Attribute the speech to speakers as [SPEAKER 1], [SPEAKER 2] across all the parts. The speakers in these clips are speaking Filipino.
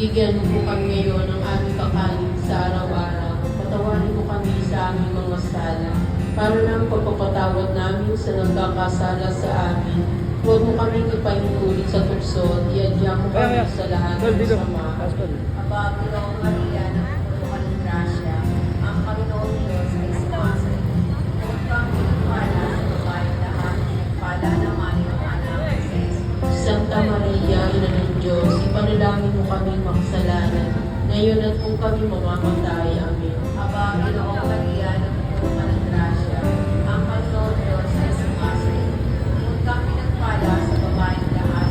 [SPEAKER 1] Bigyan mo po kami ngayon ng aming kakanin sa araw-araw. Patawarin mo kami sa aming mga sala, para ng pagpapatawad namin sa nagkakasala sa amin. Huwag mo kami ipahinulit sa tukso, iadya mo kami sa lahat ng sama.
[SPEAKER 2] Aba, Pinoong Maria, nagpupulungan ng grasya, ang Panginoon Diyos ay sumasa iyo. Huwag kang pinagpala sa babaeng lahat, pala naman ang anak ni Jesus.
[SPEAKER 1] Santa Maria, Ina ng Diyos, ipanalangin mo kami makasalanan, ngayon at kung kami mamamatay. Amen.
[SPEAKER 2] Aba, Pinoong Maria, nagpupulungan ng grasya, ang Panginoon Diyos ay sumasa iyo. Huwag kang pinagpala sa babaeng lahat,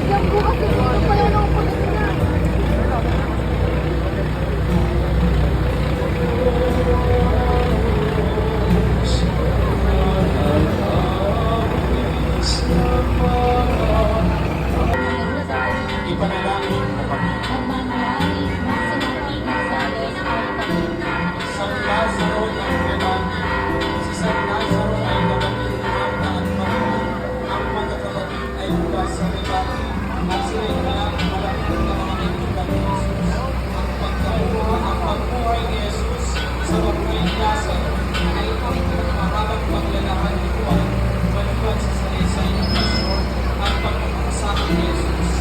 [SPEAKER 3] Yan po kasi dito pala ng pulis na.
[SPEAKER 4] Ipanalangin mo kami.
[SPEAKER 3] Nagmamahali, masinapin sa Diyos ang Panginoon.
[SPEAKER 4] San Lazaro ang Fernando, si San Lazaro ay kapatid ng Marta at Maria. Ang mga kapatid ay mula sa Rebati at sila'y malapit na mga kaibigan ni Jesus. Ang pagbuhay ni Jesus sa pagbuhay ni Lazaro ay ang mahabang paglalahan ni Juan maliban sa salisay ng Kristo at pagpapakasama ni Jesus.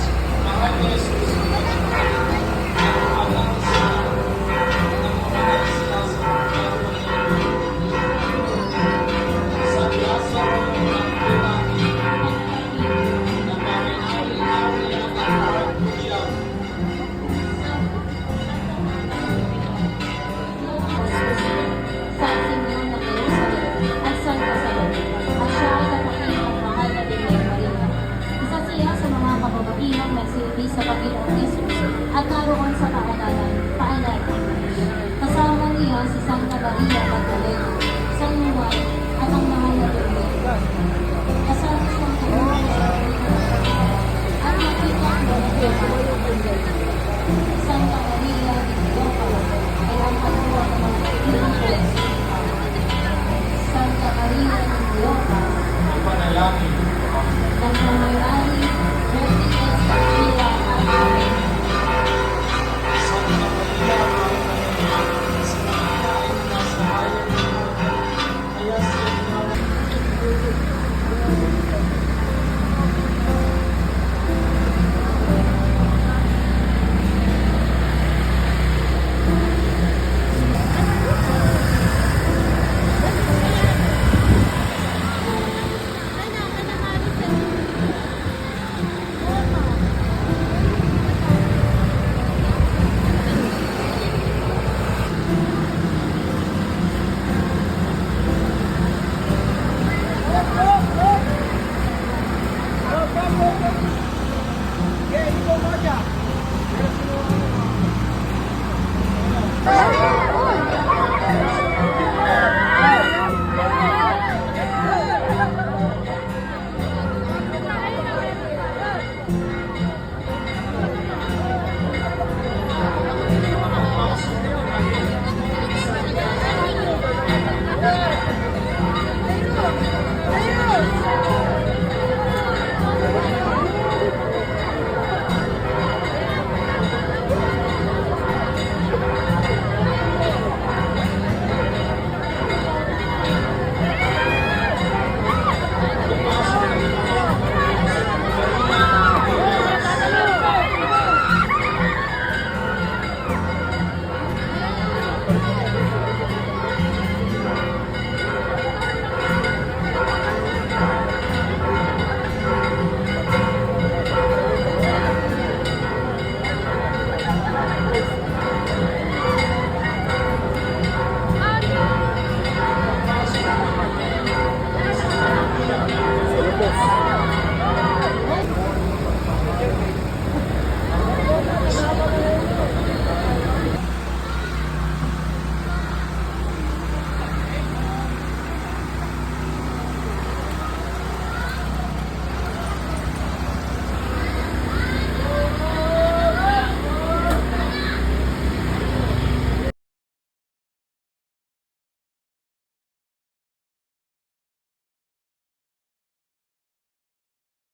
[SPEAKER 4] Mahal ni Jesus ang ating kapatid at alang sa
[SPEAKER 3] San Simeon na Jerusalem at San Casalón, at siya ay kapatid ng mahal na Birhen Maria. Isa siya sa mga kababaihang nagsilbi sa Panginoong Jesus at naroon sa paanan. Kasama niya si Santa Maria Magdalena, San Juan, at ang mahal na Birhen. Kasama siyang tumulong sa at nakita ang mga Santa Maria de Cleopas ay ang katuwa ng mga kaibigan ko. Santa Maria de Cleopas,
[SPEAKER 4] Ipanalangin mo kami.
[SPEAKER 3] ng pamayaari, Rodriguez, Pagkila, at Amen.
[SPEAKER 4] Santa Maria, si Maria ay nasa ayaw ng mga kaya siya
[SPEAKER 3] Amen.